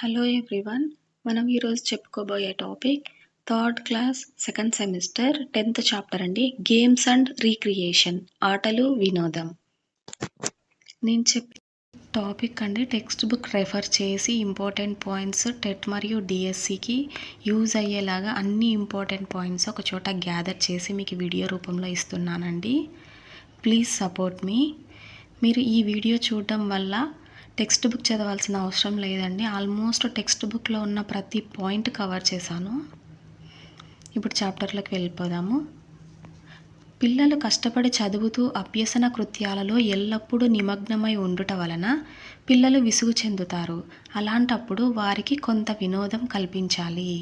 Hello everyone. మనం ఈరోజు చెప్పుకోబోయే topic third class second semester 10th chapter అండి. గేమ్స్ అండ్ రీక్రియేషన్, ఆటలు వినోదం. నేను చెప్పే టాపిక్ అండి టెక్స్ట్ బుక్ రెఫర్ చేసి ఇంపార్టెంట్ పాయింట్స్ టెట్ మరియు డిఎస్సికి యూజ్ అయ్యేలాగా అన్ని ఇంపార్టెంట్ పాయింట్స్ ఒక చోట గ్యాదర్ చేసి మీకు వీడియో రూపంలో ఇస్తున్నానండి. ప్లీజ్ సపోర్ట్ మీ. మీరు ఈ వీడియో చూడడం వల్ల టెక్స్ట్ బుక్ చదవాల్సిన అవసరం లేదండి. ఆల్మోస్ట్ టెక్స్ట్ బుక్లో ఉన్న ప్రతి పాయింట్ కవర్ చేశాను. ఇప్పుడు చాప్టర్లోకి వెళ్ళిపోదాము. పిల్లలు కష్టపడి చదువుతూ అభ్యసన కృత్యాలలో ఎల్లప్పుడూ నిమగ్నమై ఉండుట వలన పిల్లలు విసుగు చెందుతారు. అలాంటప్పుడు వారికి కొంత వినోదం కల్పించాలి.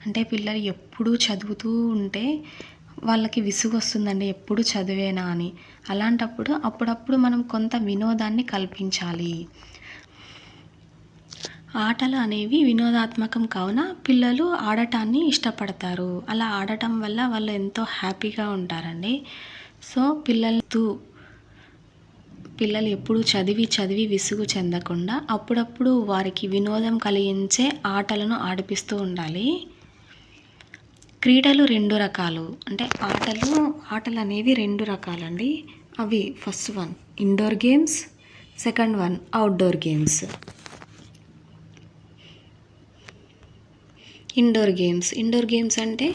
అంటే పిల్లలు ఎప్పుడూ చదువుతూ ఉంటే వాళ్ళకి విసుగు వస్తుందండి, ఎప్పుడు చదివేనా అని. అలాంటప్పుడు అప్పుడప్పుడు మనం కొంత వినోదాన్ని కల్పించాలి. ఆటలు అనేవి వినోదాత్మకం కావున పిల్లలు ఆడటాన్ని ఇష్టపడతారు. అలా ఆడటం వల్ల వాళ్ళు ఎంతో హ్యాపీగా ఉంటారండి. సో పిల్లలు ఎప్పుడు చదివి విసుగు చెందకుండా అప్పుడప్పుడు వారికి వినోదం కలిగించే ఆటలను ఆడిపిస్తూ ఉండాలి. క్రీడలు 2 రకాలు, అంటే ఆటలు అనేవి 2 రకాలండి. అవి first one indoor games, second one outdoor games. Indoor games అంటే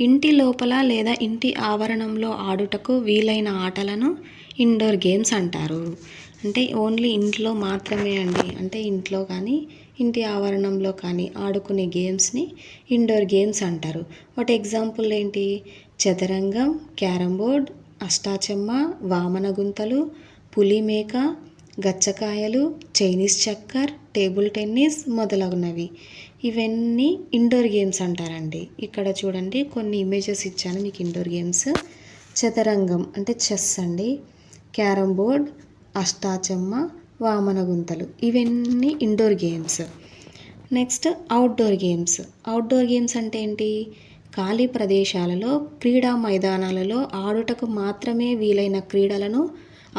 ఇంటి లోపల లేదా ఇంటి ఆవరణంలో ఆడుటకు వీలైన ఆటలను ఇండోర్ గేమ్స్ అంటారు. అంటే ఓన్లీ ఇంట్లో మాత్రమే అండి. అంటే ఇంట్లో కానీ ఇంటి ఆవరణంలో కానీ ఆడుకునే గేమ్స్ని ఇండోర్ గేమ్స్ అంటారు. వాటి ఎగ్జాంపుల్ ఏంటి? చదరంగం, క్యారమ్ బోర్డ్, అష్టాచెమ్మ, వామన గుంతలు, పులిమేక, గచ్చకాయలు, చైనీస్ చక్కర్, టేబుల్ టెన్నిస్ మొదలగునవి. ఇవన్నీ ఇండోర్ గేమ్స్ అంటారండి. ఇక్కడ చూడండి కొన్ని ఇమేజెస్ ఇచ్చాను మీకు ఇండోర్ గేమ్స్. చదరంగం అంటే చెస్ అండి, క్యారమ్ బోర్డ్, అష్టాచెమ్మ, వామన గుంతలు ఇవన్నీ indoor games. Next outdoor games అంటే ఏంటి? ఖాళీ ప్రదేశాలలో క్రీడా మైదానాలలో ఆడుటకు మాత్రమే వీలైన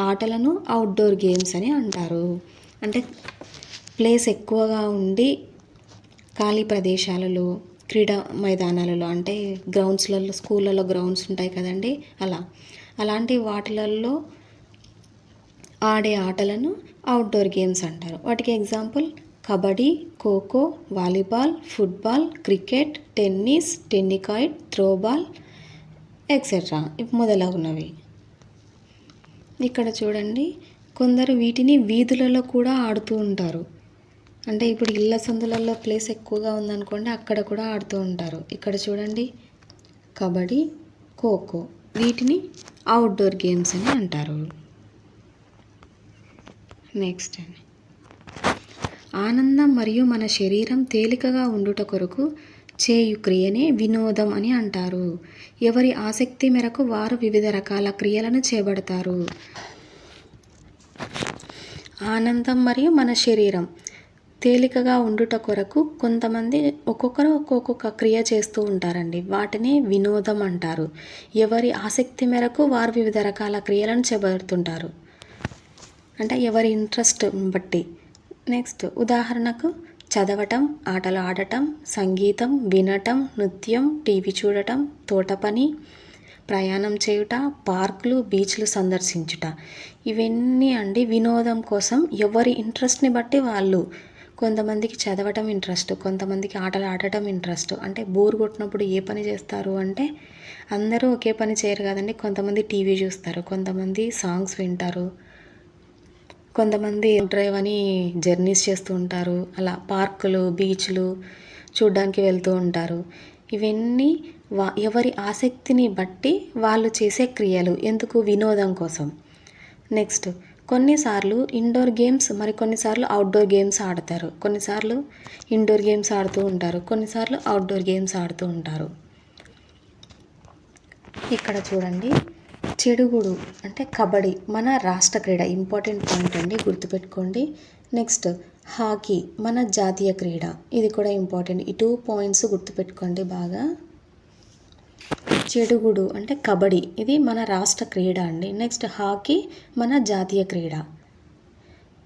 ఆటలను అవుట్డోర్ గేమ్స్ అని అంటారు. అంటే ప్లేస్ ఎక్కువగా ఉండి ఖాళీ ప్రదేశాలలో క్రీడా మైదానాలలో, అంటే గ్రౌండ్స్లలో, స్కూళ్ళలో గ్రౌండ్స్ ఉంటాయి కదండి, అలాంటి వాటిలలో ఆడే ఆటలను అవుట్డోర్ గేమ్స్ అంటారు. వాటికి example kabaddi, kho kho, volleyball, football, cricket, tennis, tennikoit, throwball etcetera మొదలగునవి. ఇక్కడ చూడండి కొందరు వీటిని వీధులలో కూడా ఆడుతూ ఉంటారు. అంటే ఇప్పుడు ఇళ్ళ సందులలో ప్లేస్ ఎక్కువగా ఉందనుకోండి, అక్కడ కూడా ఆడుతూ ఉంటారు. ఇక్కడ చూడండి కబడ్డీ, ఖోఖో వీటిని అవుట్డోర్ గేమ్స్ అని అంటారు. నెక్స్ట్ ఆనందం మరియు మన శరీరం తేలికగా ఉండుట కొరకు చేయు క్రియనే వినోదం అని అంటారు. ఎవరి ఆసక్తి మేరకు వారు వివిధ రకాల క్రియలను చేపడతారు. ఆనందం మరియు మన శరీరం తేలికగా ఉండుట కొరకు కొంతమంది ఒక్కొక్కరు ఒక్కొక్క క్రియ చేస్తూ ఉంటారండి. వాటిని వినోదం అంటారు. ఎవరి ఆసక్తి మేరకు వారు వివిధ రకాల క్రియలను చేపడుతుంటారు, అంటే ఎవరి ఇంట్రెస్ట్ బట్టి. నెక్స్ట్ ఉదాహరణకు చదవటం, ఆటలు ఆడటం, సంగీతం వినటం, నృత్యం, టీవీ చూడటం, తోట పని, ప్రయాణం చేయుట, పార్కులు, బీచ్లు సందర్శించుట. ఇవన్నీ అండి వినోదం కోసం ఎవరి ఇంట్రెస్ట్ని బట్టి వాళ్ళు. కొంతమందికి చదవటం ఇంట్రెస్ట్, కొంతమందికి ఆటలు ఆడటం ఇంట్రెస్ట్. అంటే బోర్ కొట్టినప్పుడు ఏ పని చేస్తారు అంటే అందరూ ఒకే పని చేయరు కదండి. కొంతమంది టీవీ చూస్తారు, కొంతమంది సాంగ్స్ వింటారు, కొంతమంది డ్రైవ్ అని జర్నీస్ చేస్తూ ఉంటారు. అలా పార్కులు, బీచ్లు చూడ్డానికి వెళ్తూ ఉంటారు. ఇవన్నీ ఎవరి ఆసక్తిని బట్టి వాళ్ళు చేసే క్రియలు. ఎందుకు? వినోదం కోసం. నెక్స్ట్ కొన్నిసార్లు ఇండోర్ గేమ్స్, మరి కొన్నిసార్లు అవుట్డోర్ గేమ్స్ ఆడతారు. కొన్నిసార్లు ఇండోర్ గేమ్స్ ఆడుతూ ఉంటారు, కొన్నిసార్లు అవుట్డోర్ గేమ్స్ ఆడుతూ ఉంటారు. ఇక్కడ చూడండి చెడుగుడు అంటే కబడ్డీ మన రాష్ట్ర క్రీడ, ఇంపార్టెంట్ పాయింట్ అండి, గుర్తుపెట్టుకోండి. నెక్స్ట్ హాకీ మన జాతీయ క్రీడ, ఇది కూడా ఇంపార్టెంట్. ఈ 2 పాయింట్స్ గుర్తుపెట్టుకోండి బాగా. చెడుగుడు అంటే కబడ్డీ, ఇది మన రాష్ట్ర క్రీడ అండి. నెక్స్ట్ హాకీ మన జాతీయ క్రీడ.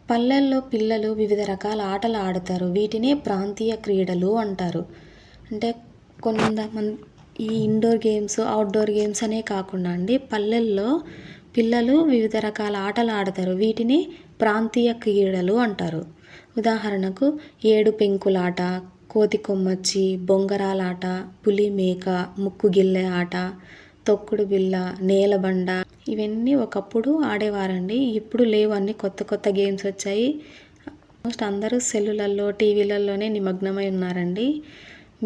పల్లెల్లో పిల్లలు వివిధ రకాల ఆటలు ఆడతారు. వీటినే ప్రాంతీయ క్రీడలు అంటారు. అంటే కొంతమంది ఈ ఇండోర్ గేమ్స్, అవుట్డోర్ గేమ్స్ అనే కాకుండా అండి, పల్లెల్లో పిల్లలు వివిధ రకాల ఆటలు ఆడతారు. వీటిని ప్రాంతీయ క్రీడలు అంటారు. ఉదాహరణకు ఏడు పెంకులాట, కోతి కొమ్మచ్చి, బొంగరాలాట, పులి మేక, ముక్కుగిల్లె ఆట, తొక్కుడు బిళ్ళ, నేలబండ ఇవన్నీ ఒకప్పుడు ఆడేవారండి. ఇప్పుడు లేవు, అన్నీ కొత్త కొత్త గేమ్స్ వచ్చాయి. ఆల్మోస్ట్ అందరూ సెల్లులలో, టీవీలలోనే నిమగ్నమై ఉన్నారండి.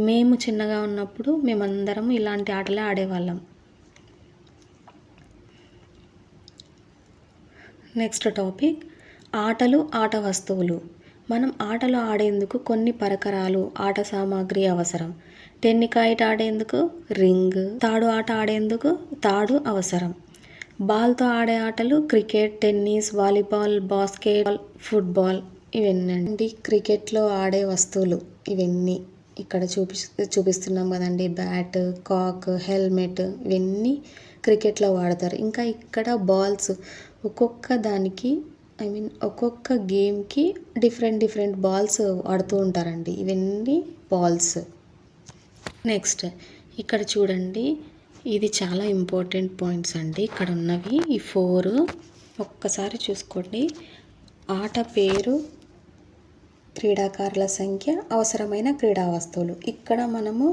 మేము చిన్నగా ఉన్నప్పుడు మేమందరం ఇలాంటి ఆటలే ఆడేవాళ్ళం. నెక్స్ట్ టాపిక్ ఆటలు, ఆట వస్తువులు. మనం ఆటలు ఆడేందుకు కొన్ని పరికరాలు, ఆట సామాగ్రి అవసరం. టెన్నికాయిట్ ఆడేందుకు రింగ్, తాడు ఆట ఆడేందుకు తాడు అవసరం. బాల్తో ఆడే ఆటలు cricket, tennis, volleyball, basketball, football ఇవన్నీ. క్రికెట్లో ఆడే వస్తువులు ఇవన్నీ ఇక్కడ చూపిస్తున్నాం కదండి. బ్యాట్, కాక్, హెల్మెట్ ఇవన్నీ క్రికెట్లో వాడతారు. ఇంకా ఇక్కడ బాల్స్, ఒక్కొక్క దానికి ఒక్కొక్క గేమ్కి డిఫరెంట్ బాల్స్ ఆడుతూ ఉంటారండి. ఇవన్నీ బాల్స్. నెక్స్ట్ ఇక్కడ చూడండి, ఇది చాలా ఇంపార్టెంట్ పాయింట్స్ అండి. ఇక్కడ ఉన్నవి ఈ 4 ఒక్కసారి చూసుకోండి. ఆట పేరు, క్రీడాకారుల సంఖ్య, అవసరమైన క్రీడా వస్తువులు. ఇక్కడ మనము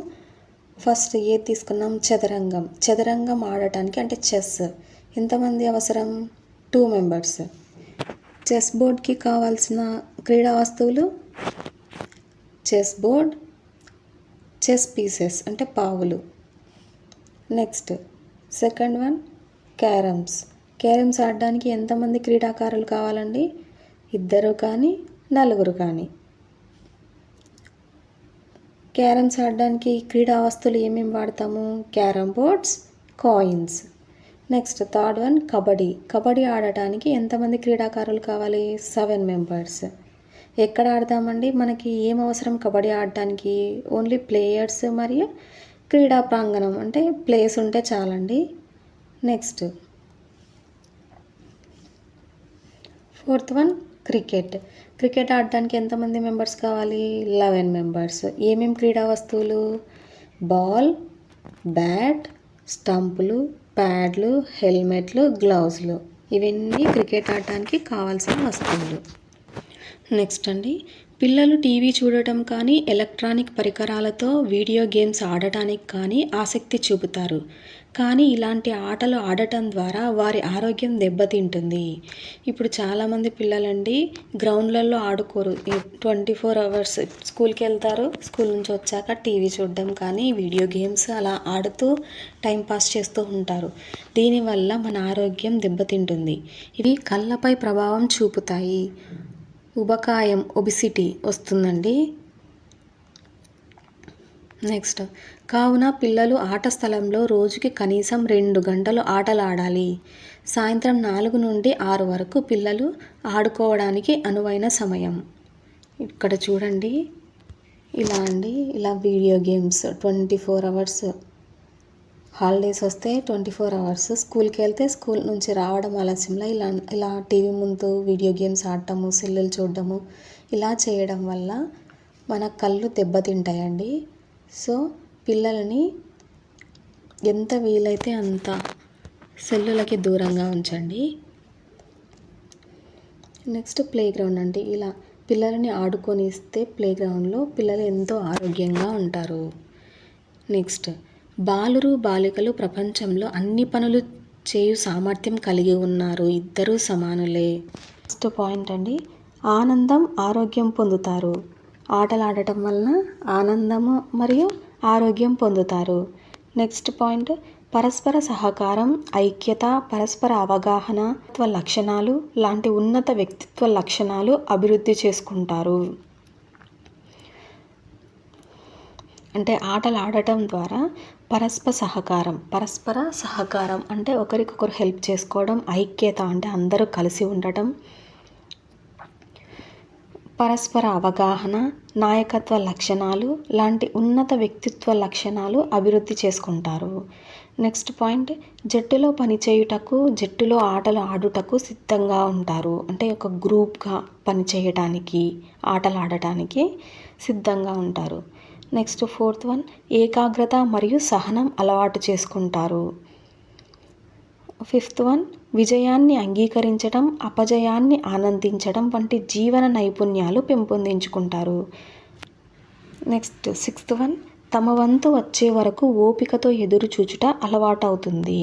ఫస్ట్ ఏది తీసుకున్నాం? చదరంగం ఆడటానికి అంటే చెస్ ఎంతమంది అవసరం? 2 మెంబర్స్. చెస్ బోర్డ్కి కావాల్సిన క్రీడా వస్తువులు చెస్ బోర్డ్, చెస్ పీసెస్ అంటే పావులు. నెక్స్ట్ సెకండ్ వన్ క్యారమ్స్ ఆడడానికి ఎంతమంది క్రీడాకారులు కావాలండి? 2 కానీ 4 కానీ. క్యారమ్స్ ఆడడానికి క్రీడా వస్తువులు ఏమేమి వాడతాము? Carrom boards, coins. Next third one kabaddi ఆడటానికి ఎంతమంది క్రీడాకారులు కావాలి? 7 మెంబర్స్. ఎక్కడ ఆడతామండి? మనకి ఏం అవసరం కబడ్డీ ఆడటానికి? ఓన్లీ ప్లేయర్స్ మరియు క్రీడా ప్రాంగణం అంటే ప్లేస్ ఉంటే చాలండి. నెక్స్ట్ ఫోర్త్ వన్ క్రికెట్ ఆడటానికి ఎంతమంది మెంబర్స్ కావాలి? 11 మెంబర్స్. ఏమేమి క్రీడా వస్తువులు? బాల్, బ్యాట్, స్టంపులు, ప్యాడ్లు, హెల్మెట్లు, గ్లౌజులు ఇవన్నీ క్రికెట్ ఆడటానికి కావాల్సిన వస్తువులు. నెక్స్ట్ అండి, పిల్లలు టీవీ చూడటం కానీ, ఎలక్ట్రానిక్ పరికరాలతో వీడియో గేమ్స్ ఆడటానికి కానీ ఆసక్తి చూపుతారు. కానీ ఇలాంటి ఆటలు ఆడటం ద్వారా వారి ఆరోగ్యం దెబ్బతింటుంది. ఇప్పుడు చాలామంది పిల్లలండి గ్రౌండ్లలో ఆడుకోరు. 24 అవర్స్ స్కూల్కి వెళ్తారు, స్కూల్ నుంచి వచ్చాక టీవీ చూడడం కానీ, వీడియో గేమ్స్ అలా ఆడుతూ టైంపాస్ చేస్తూ ఉంటారు. దీనివల్ల మన ఆరోగ్యం దెబ్బతింటుంది. ఇవి కళ్ళపై ప్రభావం చూపుతాయి. ఉబకాయం, ఒబిసిటీ వస్తుందండి. నెక్స్ట్ కావున పిల్లలు ఆట స్థలంలో రోజుకి కనీసం 2 గంటలు ఆటలు ఆడాలి. సాయంత్రం 4 నుండి 6 వరకు పిల్లలు ఆడుకోవడానికి అనువైన సమయం. ఇక్కడ చూడండి, ఇలా వీడియో గేమ్స్ 24 అవర్స్. హాలిడేస్ వస్తే 24 అవర్స్. స్కూల్కి వెళ్తే స్కూల్ నుంచి రావడం ఆలస్యంలో ఇలా టీవీ ముందు వీడియో గేమ్స్ ఆడటము, సెల్లులు చూడటము ఇలా చేయడం వల్ల మన కళ్ళు దెబ్బతింటాయండి. సో పిల్లలని ఎంత వీలైతే అంత సెల్లులకి దూరంగా ఉంచండి. నెక్స్ట్ ప్లే గ్రౌండ్ అండి. ఇలా పిల్లలని ఆడుకొనిస్తే ప్లే గ్రౌండ్లో పిల్లలు ఎంతో ఆరోగ్యంగా ఉంటారు. నెక్స్ట్ బాలురు, బాలికలు ప్రపంచంలో అన్ని పనులు చేయు సామర్థ్యం కలిగి ఉన్నారు. ఇద్దరూ సమానులే. నెక్స్ట్ పాయింట్ అండి, ఆనందం, ఆరోగ్యం పొందుతారు. ఆటలు ఆడటం వలన ఆనందము మరియు ఆరోగ్యం పొందుతారు. నెక్స్ట్ పాయింట్, పరస్పర సహకారం, ఐక్యత, పరస్పర అవగాహన, లక్షణాలు లాంటి ఉన్నత వ్యక్తిత్వ లక్షణాలు అభివృద్ధి చేసుకుంటారు. అంటే ఆటలు ఆడటం ద్వారా పరస్పర సహకారం అంటే ఒకరికొకరు హెల్ప్ చేసుకోవడం, ఐక్యత అంటే అందరూ కలిసి ఉండటం, పరస్పర అవగాహన, నాయకత్వ లక్షణాలు లాంటి ఉన్నత వ్యక్తిత్వ లక్షణాలు అభివృద్ధి చేసుకుంటారు. నెక్స్ట్ పాయింట్, జట్టులో పనిచేయుటకు, జట్టులో ఆటలు ఆడుటకు సిద్ధంగా ఉంటారు. అంటే ఒక గ్రూప్గా పనిచేయడానికి, ఆటలు ఆడటానికి సిద్ధంగా ఉంటారు. నెక్స్ట్ 4th వన్, ఏకాగ్రత మరియు సహనం అలవాటు చేసుకుంటారు. 5th వన్, విజయాన్ని అంగీకరించడం, అపజయాన్ని ఆనందించడం వంటి జీవన నైపుణ్యాలు పెంపొందించుకుంటారు. నెక్స్ట్ 6th వన్, తమ వంతు వచ్చే వరకు ఓపికతో ఎదురు చూచుట అలవాటవుతుంది.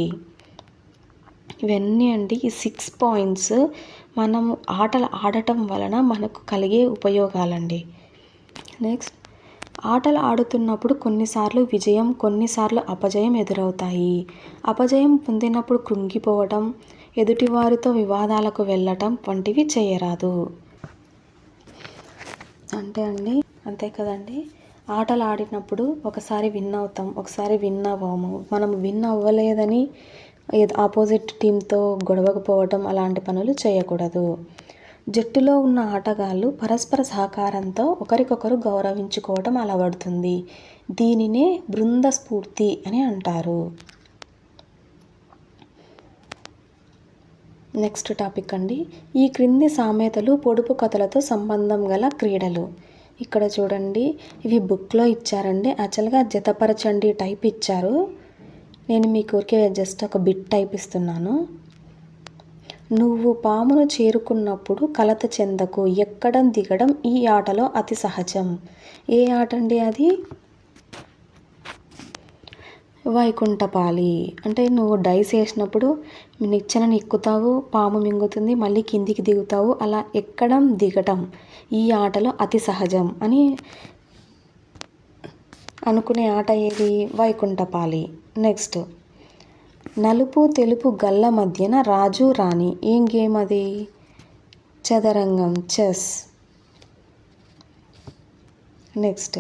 ఇవన్నీ అండి ఈ 6 పాయింట్స్ మనం ఆటలు ఆడటం వలన మనకు కలిగే ఉపయోగాలండి. నెక్స్ట్, ఆటలు ఆడుతున్నప్పుడు కొన్నిసార్లు విజయం, కొన్నిసార్లు అపజయం ఎదురవుతాయి. అపజయం పొందినప్పుడు కృంగిపోవడం, ఎదుటివారితో వివాదాలకు వెళ్ళటం వంటివి చేయరాదు. అంతే కదండి. ఆటలు ఆడినప్పుడు ఒకసారి విన్ అవుతాం, ఒకసారి విన్ అవ్వము. మనం విన్ అవ్వలేదని ఆపోజిట్ టీంతో గొడవకు పోవటం అలాంటి పనులు చేయకూడదు. జట్టులో ఉన్న ఆటగాళ్ళు పరస్పర సహకారంతో ఒకరికొకరు గౌరవించుకోవటం అలవడుతుంది. దీనినే బృంద స్ఫూర్తి అని అంటారు. నెక్స్ట్ టాపిక్ అండి, ఈ క్రింది సామెతలు పొడుపు కథలతో సంబంధం గల క్రీడలు. ఇక్కడ చూడండి, ఇవి బుక్లో ఇచ్చారండి. యాక్చువల్గా జతపరచండి టైప్ ఇచ్చారు. నేను మీకు ఊరికే జస్ట్ ఒక బిట్ టైప్ ఇస్తున్నాను. నువ్వు పామును చేరుకున్నప్పుడు కలత చెందకు, ఎక్కడం దిగడం ఈ ఆటలో అతి సహజం. ఏ ఆట అండి అది? వైకుంఠపాళి. అంటే నువ్వు డైస్ వేసినప్పుడు నిచ్చెనని ఎక్కుతావు, పాము మింగుతుంది, మళ్ళీ కిందికి దిగుతావు. అలా ఎక్కడం దిగటం ఈ ఆటలో అతి సహజం అని అనుకునే ఆట ఏది? వైకుంఠపాళి. నెక్స్ట్, నలుపు తెలుపు గల్ల మధ్యన రాజు రాణి. ఏం గేమ్ అది? చదరంగం, చెస్. నెక్స్ట్,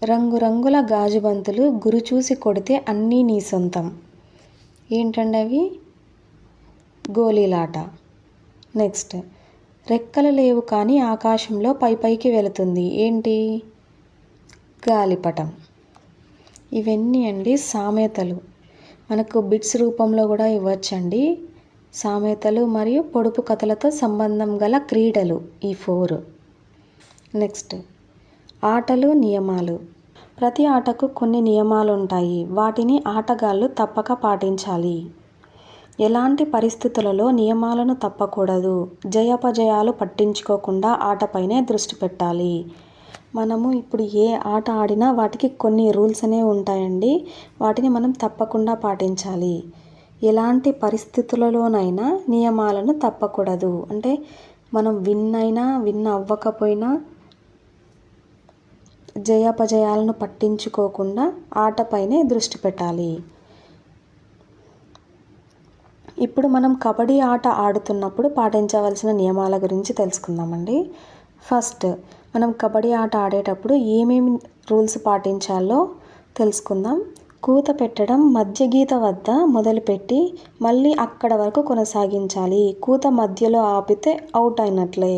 రంగురంగుల గాజుబంతులు గురి చూసి కొడితే అన్నీ నీ సొంతం. ఏంటండి అవి? గోళీలాట. నెక్స్ట్, రెక్కలు లేవు కానీ ఆకాశంలో పైకి వెళుతుంది. ఏంటి? గాలిపటం. ఇవన్నీ అండి సామెతలు. మనకు బిట్స్ రూపంలో కూడా ఇవ్వచ్చండి. సామెతలు మరియు పొడుపు కథలతో సంబంధం గల క్రీడలు ఈ 4. నెక్స్ట్, ఆటలు, నియమాలు. ప్రతి ఆటకు కొన్ని నియమాలు ఉంటాయి. వాటిని ఆటగాళ్ళు తప్పక పాటించాలి. ఎలాంటి పరిస్థితులలో నియమాలను తప్పకూడదు. జయాపజయాలు పట్టించుకోకుండా ఆటపైనే దృష్టి పెట్టాలి. మనము ఇప్పుడు ఏ ఆట ఆడినా వాటికి కొన్ని రూల్స్ అనేవి ఉంటాయండి. వాటిని మనం తప్పకుండా పాటించాలి. ఎలాంటి పరిస్థితులలోనైనా నియమాలను తప్పకూడదు. అంటే మనం విన్ అవ్వకపోయినా జయాపజయాలను పట్టించుకోకుండా ఆటపైనే దృష్టి పెట్టాలి. ఇప్పుడు మనం కబడ్డీ ఆట ఆడుతున్నప్పుడు పాటించవలసిన నియమాల గురించి తెలుసుకుందామండి. ఫస్ట్, మనం కబడ్డీ ఆట ఆడేటప్పుడు ఏమేమి రూల్స్ పాటించాలో తెలుసుకుందాం. కూత పెట్టడం మధ్య గీత వద్ద మొదలుపెట్టి మళ్ళీ అక్కడ వరకు కొనసాగించాలి. కూత మధ్యలో ఆపితే అవుట్ అయినట్లే.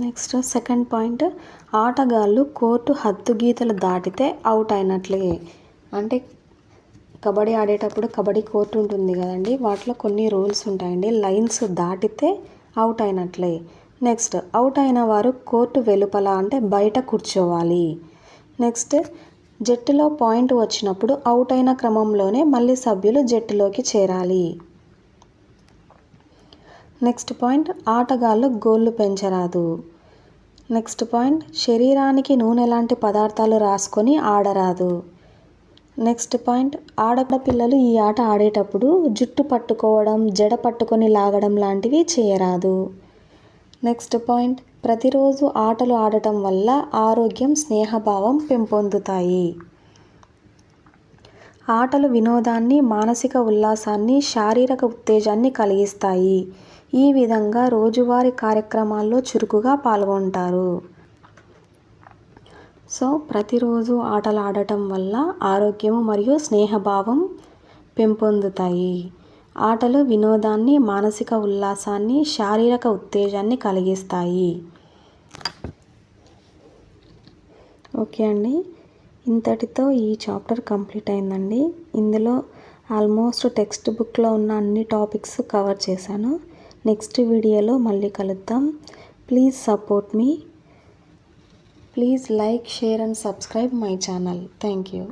నెక్స్ట్ సెకండ్ పాయింట్, ఆటగాళ్ళు కోర్టు హద్దు గీతలు దాటితే అవుట్ అయినట్లే. అంటే కబడ్డీ ఆడేటప్పుడు కబడ్డీ కోర్టు ఉంటుంది కదండి, వాటిలో కొన్ని రూల్స్ ఉంటాయండి. లైన్స్ దాటితే అవుట్ అయినట్లే. నెక్స్ట్, అవుట్ అయిన వారు కోర్టు వెలుపల అంటే బయట కూర్చోవాలి. నెక్స్ట్, జట్టులో పాయింట్ వచ్చినప్పుడు అవుట్ అయిన క్రమంలోనే మళ్ళీ సభ్యులు జట్టులోకి చేరాలి. నెక్స్ట్ పాయింట్, ఆటగాళ్ళు గోళ్ళు పెంచరాదు. నెక్స్ట్ పాయింట్, శరీరానికి నూనె లాంటి పదార్థాలు రాసుకొని ఆడరాదు. నెక్స్ట్ పాయింట్, ఆడపిల్లలు ఈ ఆట ఆడేటప్పుడు జుట్టు పట్టుకోవడం, జడ పట్టుకొని లాగడం లాంటివి చేయరాదు. నెక్స్ట్ పాయింట్, ప్రతిరోజు ఆటలు ఆడటం వల్ల ఆరోగ్యం, స్నేహభావం పెంపొందుతాయి. ఆటలు వినోదాన్ని, మానసిక ఉల్లాసాన్ని, శారీరక ఉత్తేజాన్ని కలిగిస్తాయి. ఈ విధంగా రోజువారీ కార్యక్రమాల్లో చురుకుగా పాల్గొంటారు. సో ప్రతిరోజు ఆటలు ఆడటం వల్ల ఆరోగ్యము మరియు స్నేహభావం పెంపొందుతాయి. ఆటలు వినోదాన్ని, మానసిక ఉల్లాసాన్ని, శారీరక ఉత్తేజాన్ని కలిగిస్తాయి. ఓకే అండి, ఇంతటితో ఈ చాప్టర్ కంప్లీట్ అయిందండి. ఇందులో ఆల్మోస్ట్ టెక్స్ట్ బుక్లో ఉన్న అన్ని టాపిక్స్ కవర్ చేశాను. నెక్స్ట్ వీడియోలో మళ్ళీ కలుద్దాం. Please support me. Please like, share and subscribe my channel. Thank you.